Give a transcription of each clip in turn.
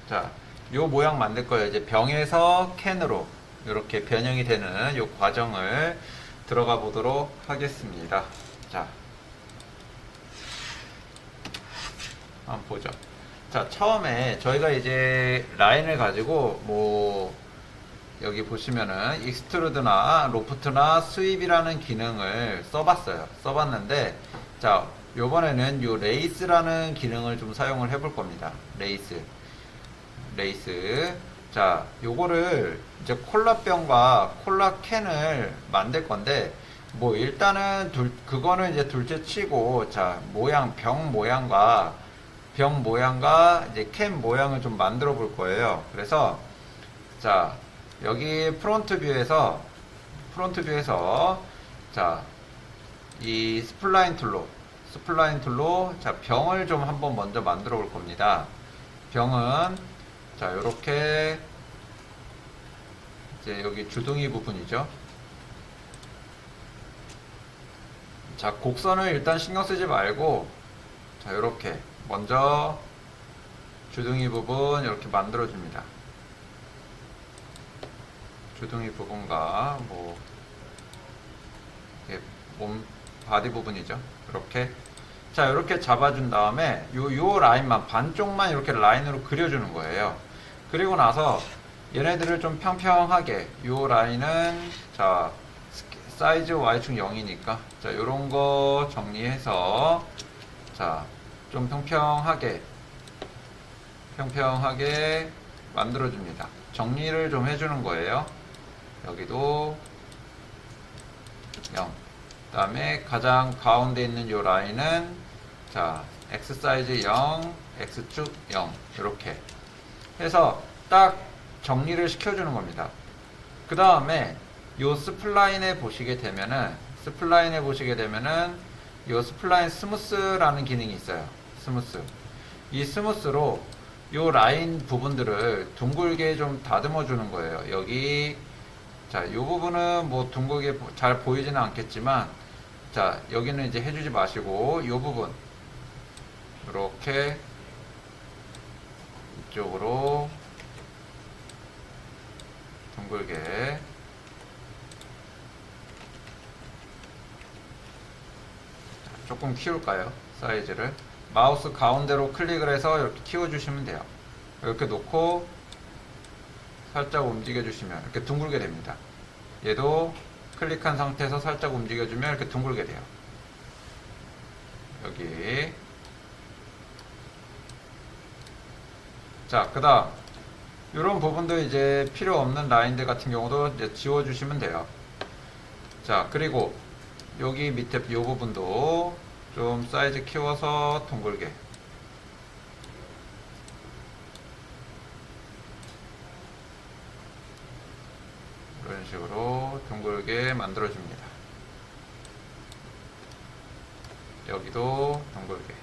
자, 요 모양 만들 거예요. 이제 병에서 캔으로 이렇게 변형이 되는 요 과정을 들어가 보도록 하겠습니다. 자, 한번 보죠. 자, 처음에 저희가 이제 라인을 가지고 뭐 여기 보시면은 익스트루드나 로프트나 스윕이라는 기능을 써봤는데, 자, 요번에는 요 레이스라는 기능을 좀 사용을 해볼 겁니다. 레이스. 자, 요거를 이제 콜라병과 콜라캔을 만들 건데, 뭐 일단은 그거는 이제 둘째 치고, 자, 병 모양과 이제 캔 모양을 좀 만들어 볼 거예요. 그래서 자, 여기 프론트 뷰에서 자, 이 스플라인 툴로 자, 병을 좀 한번 먼저 만들어 볼 겁니다. 병은 자, 요렇게 이제 여기 주둥이 부분이죠. 자, 곡선을 일단 신경 쓰지 말고, 자, 요렇게 먼저 주둥이 부분 이렇게 만들어 줍니다. 주둥이 부분과 뭐 몸 바디 부분이죠. 이렇게, 자, 이렇게 잡아준 다음에 요 라인만 반쪽만 이렇게 라인으로 그려주는 거예요. 그리고 나서 얘네들을 좀 평평하게, 요 라인은 자, 사이즈 Y축 0이니까 자, 요런 거 정리해서 자, 좀 평평하게 만들어줍니다. 정리를 좀 해주는 거예요. 여기도 0. 그 다음에 가장 가운데 있는 요 라인은 자, X 사이즈 0, X축 0. 이렇게 해서 딱 정리를 시켜주는 겁니다. 그 다음에 요 스플라인에 보시게 되면은 요 스플라인 스무스라는 기능이 있어요. 이 스무스로 요 라인 부분들을 둥글게 좀 다듬어 주는 거예요. 여기, 자, 요 부분은 뭐 둥글게 잘 보이지는 않겠지만, 자, 여기는 이제 해주지 마시고, 요 부분 이렇게 이쪽으로 둥글게 조금 키울까요? 사이즈를 마우스 가운데로 클릭을 해서 이렇게 키워주시면 돼요. 이렇게 놓고 살짝 움직여주시면 이렇게 둥글게 됩니다. 얘도 클릭한 상태에서 살짝 움직여주면 이렇게 둥글게 돼요. 여기. 자, 그 다음 이런 부분도 이제 필요 없는 라인들 같은 경우도 이제 지워주시면 돼요. 자, 그리고 여기 밑에 이 부분도 좀 사이즈 키워서 둥글게, 이런 식으로 둥글게 만들어줍니다. 여기도 둥글게.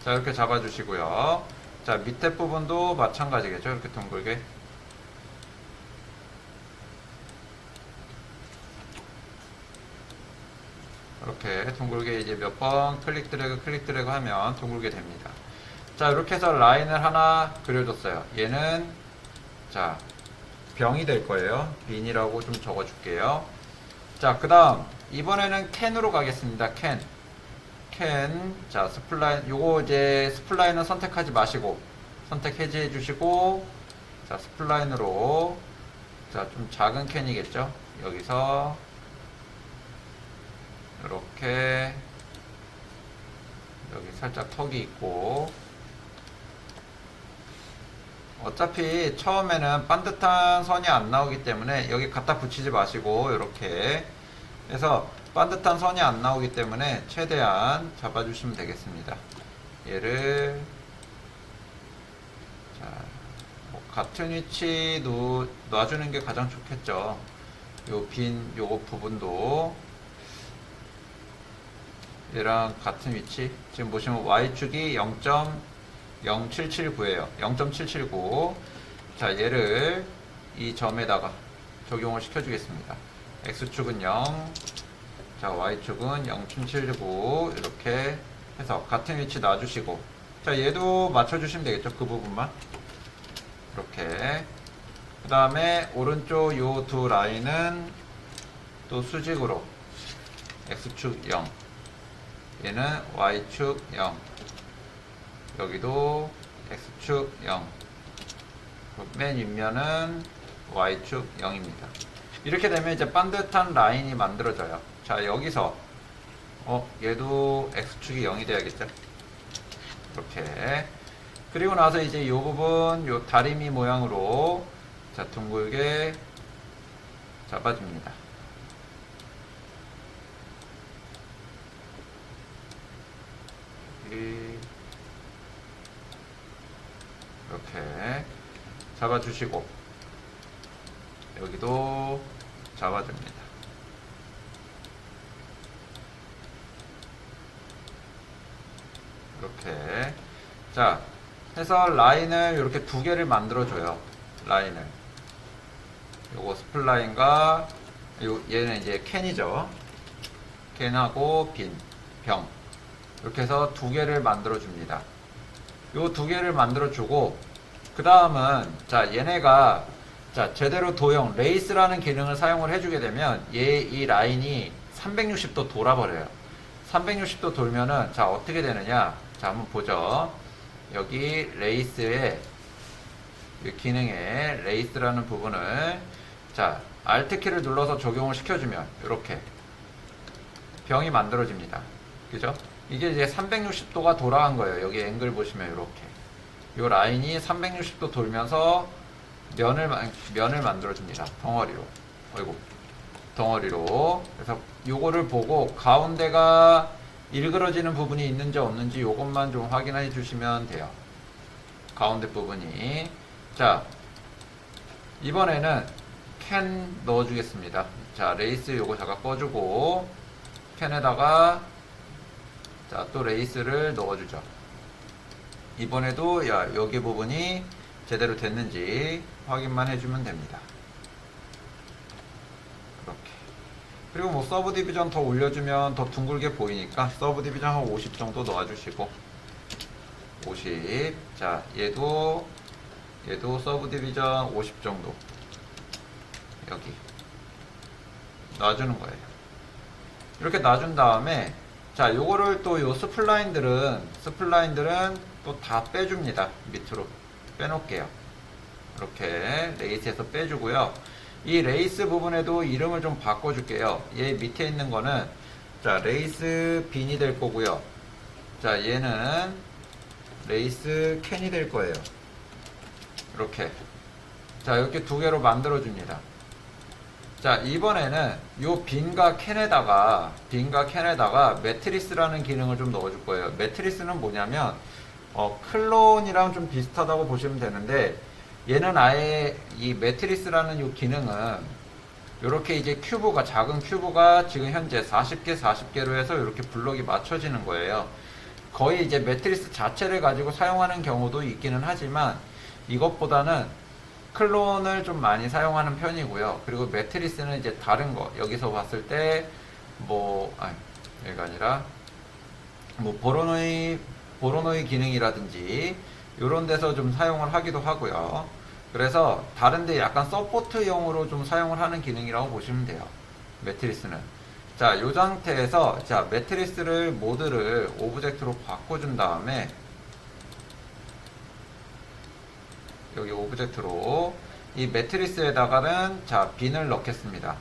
자, 이렇게 잡아주시고요. 자, 밑에 부분도 마찬가지겠죠. 이렇게 둥글게. 이렇게 둥글게 이제 몇 번 클릭 드래그 하면 둥글게 됩니다. 자, 이렇게 해서 라인을 하나 그려줬어요. 얘는 자, 병이 될 거예요. 빈이라고 좀 적어줄게요. 자, 그 다음 이번에는 캔으로 가겠습니다. 캔. 자, 스플라인, 요거 이제 스플라인은 선택하지 마시고 선택 해제해 주시고, 자, 스플라인으로, 자, 좀 작은 캔이겠죠. 여기서 이렇게 여기 살짝 턱이 있고, 어차피 처음에는 반듯한 선이 안 나오기 때문에 여기 갖다 붙이지 마시고 이렇게 해서 반듯한 선이 안 나오기 때문에 최대한 잡아주시면 되겠습니다. 얘를 자, 뭐 같은 위치 놔주는 게 가장 좋겠죠. 요 요거 부분도 얘랑 같은 위치. 지금 보시면 Y축이 0.0779에요. 0.779. 자, 얘를 이 점에다가 적용을 시켜주겠습니다. X축은 0. 자, Y축은 0.779. 이렇게 해서 같은 위치 놔주시고, 자, 얘도 맞춰주시면 되겠죠. 그 부분만. 이렇게. 그 다음에 오른쪽 요 두 라인은 또 수직으로 X축 0, 얘는 Y축 0, 여기도 X축 0, 맨 윗면은 Y축 0입니다. 이렇게 되면 이제 반듯한 라인이 만들어져요. 자, 여기서 얘도 X축이 0이 돼야겠죠. 이렇게. 그리고 나서 이제 이 부분, 요 다리미 모양으로 자, 둥글게 잡아줍니다. 이렇게 잡아주시고, 여기도 잡아줍니다. 이렇게. 자, 해서 라인을 이렇게 두 개를 만들어줘요. 라인을. 요거 스플라인과 얘는 이제 캔이죠. 캔하고 병. 이렇게 해서 두 개를 만들어줍니다. 요 두 개를 만들어주고, 그 다음은, 자, 얘네가, 자, 제대로 도형, 레이스라는 기능을 사용을 해주게 되면, 이 라인이 360도 돌아버려요. 360도 돌면은, 자, 어떻게 되느냐. 자, 한번 보죠. 여기 레이스의, 이 기능에 레이스라는 부분을, 자, Alt키를 눌러서 적용을 시켜주면, 이렇게 병이 만들어집니다. 그죠? 이게 이제 360도가 돌아간 거예요. 여기 앵글 보시면 이렇게. 이 라인이 360도 돌면서 면을 만들어줍니다. 덩어리로. 어이구. 덩어리로. 그래서 요거를 보고 가운데가 일그러지는 부분이 있는지 없는지 요것만 좀 확인해 주시면 돼요. 가운데 부분이. 자, 이번에는 캔 넣어주겠습니다. 자, 레이스 요거 잠깐 꺼주고, 캔에다가 자, 또 레이스를 넣어주죠. 이번에도 여기 부분이 제대로 됐는지 확인만 해주면 됩니다. 이렇게. 그리고 뭐 서브 디비전 더 올려주면 더 둥글게 보이니까 서브 디비전 한 50 정도 넣어주시고, 50. 자, 얘도 서브 디비전 50 정도 여기 놔주는 거예요. 이렇게 놔준 다음에, 자, 요거를 또 요 스플라인들은 또 다 빼줍니다. 밑으로 빼놓을게요. 이렇게 레이스에서 빼주고요. 이 레이스 부분에도 이름을 좀 바꿔줄게요. 얘 밑에 있는 거는, 자, 레이스 빈이 될 거고요. 자, 얘는 레이스 캔이 될 거예요. 이렇게. 자, 이렇게 두 개로 만들어줍니다. 자, 이번에는 요 빈과 캔에다가 매트리스라는 기능을 좀 넣어줄 거예요. 매트리스는 뭐냐면, 클론이랑 좀 비슷하다고 보시면 되는데, 얘는 아예 이 매트리스라는 요 기능은, 요렇게 이제 작은 큐브가 지금 현재 40개로 해서 이렇게 블럭이 맞춰지는 거예요. 거의 이제 매트리스 자체를 가지고 사용하는 경우도 있기는 하지만, 이것보다는 클론을 좀 많이 사용하는 편이고요. 그리고 매트리스는 이제 다른 거, 여기서 봤을 때, 여기가 아니라, 보로노이 기능이라든지, 요런 데서 좀 사용을 하기도 하고요. 그래서 다른데 약간 서포트용으로 좀 사용을 하는 기능이라고 보시면 돼요. 매트리스는. 자, 요 상태에서, 자, 매트리스를 모드를 오브젝트로 바꿔준 다음에, 여기 오브젝트로 이 매트리스에다가는, 자, 빈을 넣겠습니다.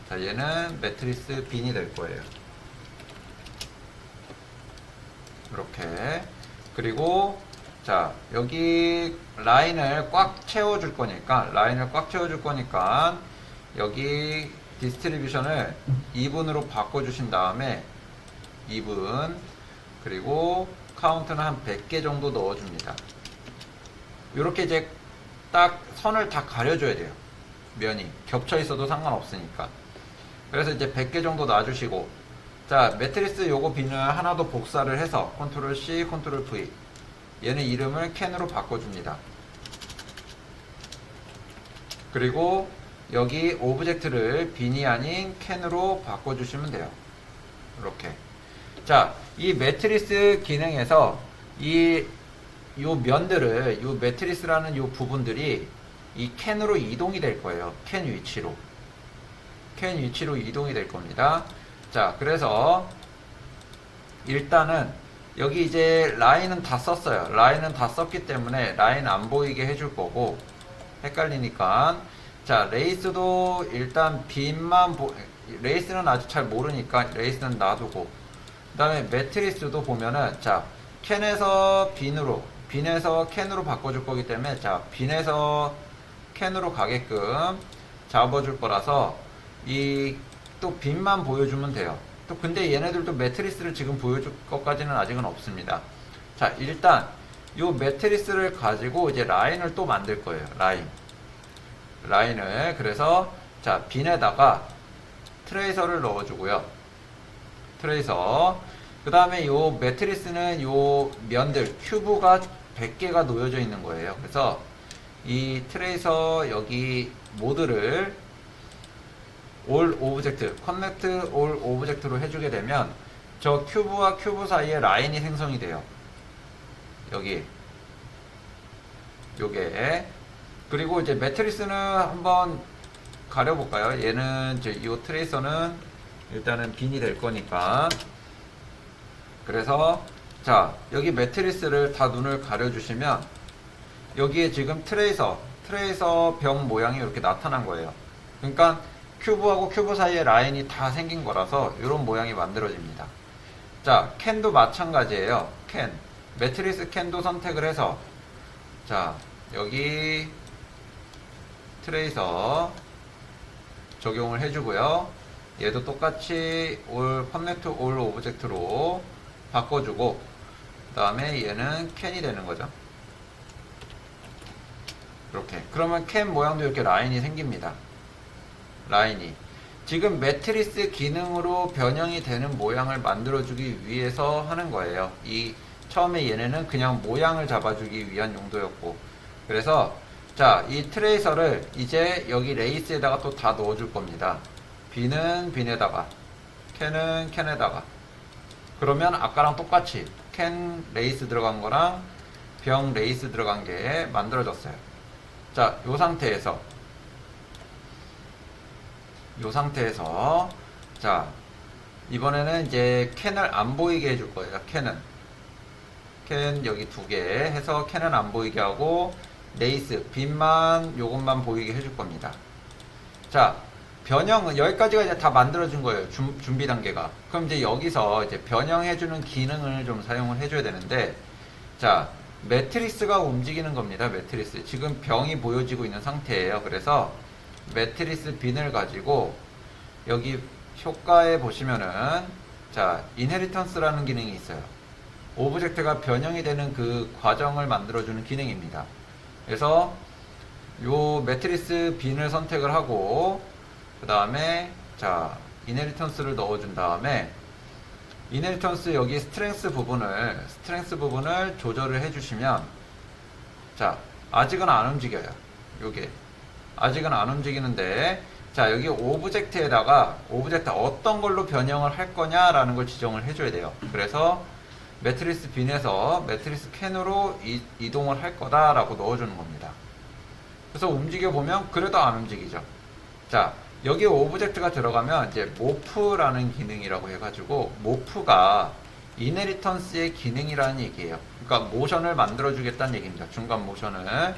자, 얘는 매트리스 빈이 될 거예요. 이렇게. 그리고, 자, 여기 라인을 꽉 채워줄 거니까, 여기 디스트리뷰션을 2분으로 바꿔주신 다음에 2분, 그리고 카운트는 한 100개 정도 넣어줍니다. 이렇게 이제 딱 선을 다 가려줘야 돼요. 면이 겹쳐 있어도 상관없으니까. 그래서 이제 100개 정도 놔주시고, 자, 매트리스 요거 빈을 하나 더 복사를 해서 컨트롤 C, 컨트롤 V, 얘는 이름을 캔으로 바꿔줍니다. 그리고 여기 오브젝트를 빈이 아닌 캔으로 바꿔주시면 돼요. 이렇게. 자, 이 매트리스 기능에서 이 요 면들을 요 매트리스라는 요 부분들이 이 캔으로 이동이 될 거예요. 캔 위치로 이동이 될 겁니다. 자, 그래서 일단은 여기 이제 라인은 다 썼어요. 라인은 다 썼기 때문에 라인 안 보이게 해줄 거고, 헷갈리니까. 자, 레이스도 일단 레이스는 아직 잘 모르니까 레이스는 놔두고, 그 다음에 매트리스도 보면은, 자, 캔에서 빈에서 캔으로 바꿔줄 거기 때문에, 자, 빈에서 캔으로 가게끔 잡아줄 거라서, 또 빈만 보여주면 돼요. 또 근데 얘네들도 매트리스를 지금 보여줄 것까지는 아직은 없습니다. 자, 일단 요 매트리스를 가지고 이제 라인을 또 만들 거예요. 라인을. 그래서 자, 빈에다가 트레이서를 넣어주고요. 트레이서. 그 다음에 요 매트리스는 요 면들 큐브가 100개가 놓여져 있는 거예요. 그래서 이 트레이서 여기 모드를 올 오브젝트, 커넥트 올 오브젝트로 해주게 되면 저 큐브와 큐브 사이에 라인이 생성이 돼요. 여기 요게. 그리고 이제 매트리스는 한번 가려볼까요? 얘는 이 트레이서는 일단은 빈이 될 거니까. 그래서 자, 여기 매트리스를 다 눈을 가려주시면 여기에 지금 트레이서 병 모양이 이렇게 나타난 거예요. 그러니까 큐브하고 큐브 사이에 라인이 다 생긴 거라서 이런 모양이 만들어집니다. 자, 캔도 마찬가지예요. 매트리스 캔도 선택을 해서 자, 여기 트레이서 적용을 해주고요. 얘도 똑같이 커넥트 올 오브젝트로 바꿔주고, 그 다음에 얘는 캔이 되는 거죠. 이렇게. 그러면 캔 모양도 이렇게 라인이 생깁니다. 라인이. 지금 매트리스 기능으로 변형이 되는 모양을 만들어주기 위해서 하는 거예요. 처음에 얘네는 그냥 모양을 잡아주기 위한 용도였고. 그래서, 자, 이 트레이서를 이제 여기 레이스에다가 또 다 넣어줄 겁니다. 빈은 빈에다가, 캔은 캔에다가. 그러면 아까랑 똑같이 캔 레이스 들어간 거랑 병 레이스 들어간 게 만들어졌어요. 자, 요 상태에서 자, 이번에는 이제 캔을 안 보이게 해줄 거예요. 캔 여기 2개 해서 캔은 안 보이게 하고 레이스 빈만 요것만 보이게 해줄 겁니다. 자, 변형은 여기까지가 이제 다 만들어진 거예요. 준비 단계가. 그럼 이제 여기서 이제 변형해주는 기능을 좀 사용을 해줘야 되는데, 자, 매트리스가 움직이는 겁니다. 매트리스. 지금 병이 보여지고 있는 상태예요. 그래서 매트리스 빈을 가지고 여기 효과에 보시면은 자, 인헤리턴스라는 기능이 있어요. 오브젝트가 변형이 되는 그 과정을 만들어주는 기능입니다. 그래서 요 매트리스 빈을 선택을 하고 그 다음에 자, 인헤리턴스를 넣어준 다음에 인헤리턴스 여기 스트렝스 부분을 조절을 해주시면 자, 아직은 안 움직여요. 요게 아직은 안 움직이는데, 자, 여기 오브젝트에다가 오브젝트 어떤 걸로 변형을 할 거냐라는 걸 지정을 해줘야 돼요. 그래서 매트리스 빈에서 매트리스 캔으로 이동을 할 거다라고 넣어주는 겁니다. 그래서 움직여보면 그래도 안 움직이죠. 자, 여기 오브젝트가 들어가면 이제 모프라는 기능이라고 해가지고 모프가 인헤리턴스의 기능이라는 얘기예요. 그러니까 모션을 만들어 주겠다는 얘기입니다. 중간 모션을.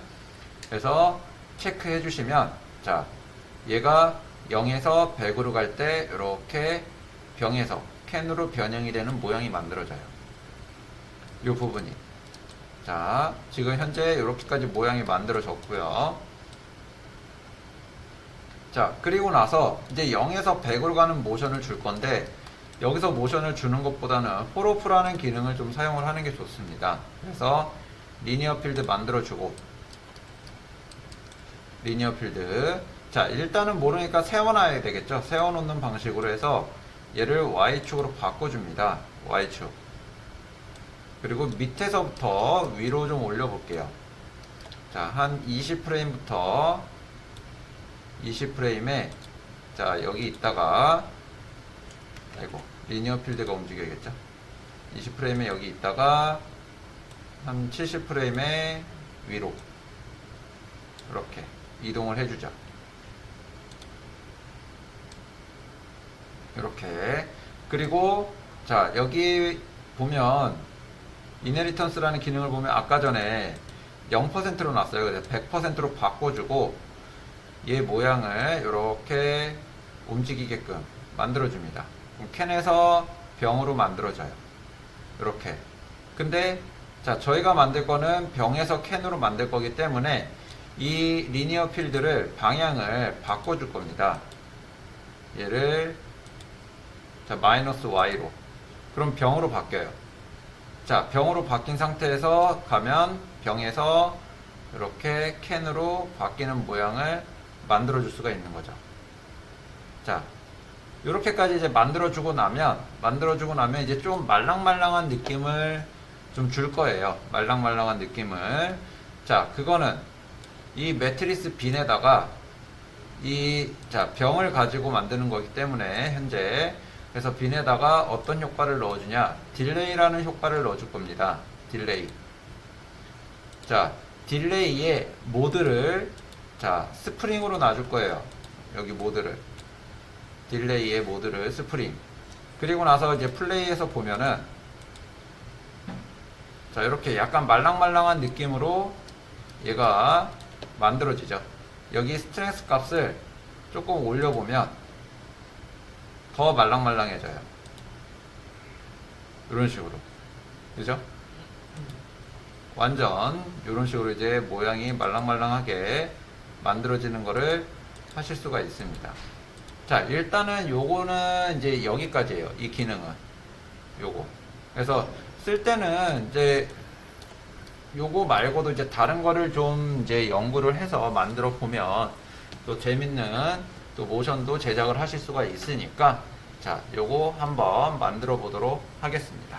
그래서 체크해 주시면 자, 얘가 0에서 100으로 갈 때 이렇게 병에서 캔으로 변형이 되는 모양이 만들어져요. 이 부분이. 자, 지금 현재 이렇게까지 모양이 만들어졌고요. 자, 그리고 나서 이제 0에서 100으로 가는 모션을 줄 건데, 여기서 모션을 주는 것보다는 홀오프라는 기능을 좀 사용을 하는 게 좋습니다. 그래서 리니어 필드 만들어주고, 리니어 필드. 자, 일단은 모르니까 세워놔야 되겠죠. 세워놓는 방식으로 해서 얘를 Y축으로 바꿔줍니다. Y축. 그리고 밑에서부터 위로 좀 올려볼게요. 자, 한 20프레임부터 20프레임에 자, 여기 있다가 아이고, 리니어 필드가 움직여야겠죠. 20프레임에 여기 있다가 한 70프레임의 위로 이렇게 이동을 해주죠. 이렇게. 그리고 자, 여기 보면 이네리턴스라는 기능을 보면 아까 전에 0%로 놨어요. 그래서 100%로 바꿔주고 얘 모양을 이렇게 움직이게끔 만들어줍니다. 그럼 캔에서 병으로 만들어져요. 이렇게. 근데 자, 저희가 만들 거는 병에서 캔으로 만들 거기 때문에 이 리니어 필드를 방향을 바꿔줄 겁니다. 얘를 자, 마이너스 Y로. 그럼 병으로 바뀌어요. 자, 병으로 바뀐 상태에서 가면 병에서 이렇게 캔으로 바뀌는 모양을 만들어 줄 수가 있는 거죠. 자, 이렇게까지 이제 만들어주고 나면 이제 좀 말랑말랑한 느낌을 좀 줄 거예요. 말랑말랑한 느낌을. 자, 그거는 이 매트리스 빈에다가 자, 병을 가지고 만드는 거기 때문에 현재 그래서 빈에다가 어떤 효과를 넣어주냐, 딜레이라는 효과를 넣어줄 겁니다. 딜레이. 자, 딜레이의 모드를 자, 스프링으로 놔줄 거예요. 여기 모드를. 딜레이의 모드를 스프링. 그리고 나서 이제 플레이에서 보면은 자, 이렇게 약간 말랑말랑한 느낌으로 얘가 만들어지죠. 여기 스트렝스 값을 조금 올려보면 더 말랑말랑해져요. 이런 식으로. 그죠? 완전 이런 식으로 이제 모양이 말랑말랑하게 만들어지는 거를 하실 수가 있습니다. 자, 일단은 요거는 이제 여기까지예요. 이 기능은. 요거. 그래서 쓸 때는 이제 요거 말고도 이제 다른 거를 좀 이제 연구를 해서 만들어 보면 또 재밌는 또 모션도 제작을 하실 수가 있으니까 자, 요거 한번 만들어 보도록 하겠습니다.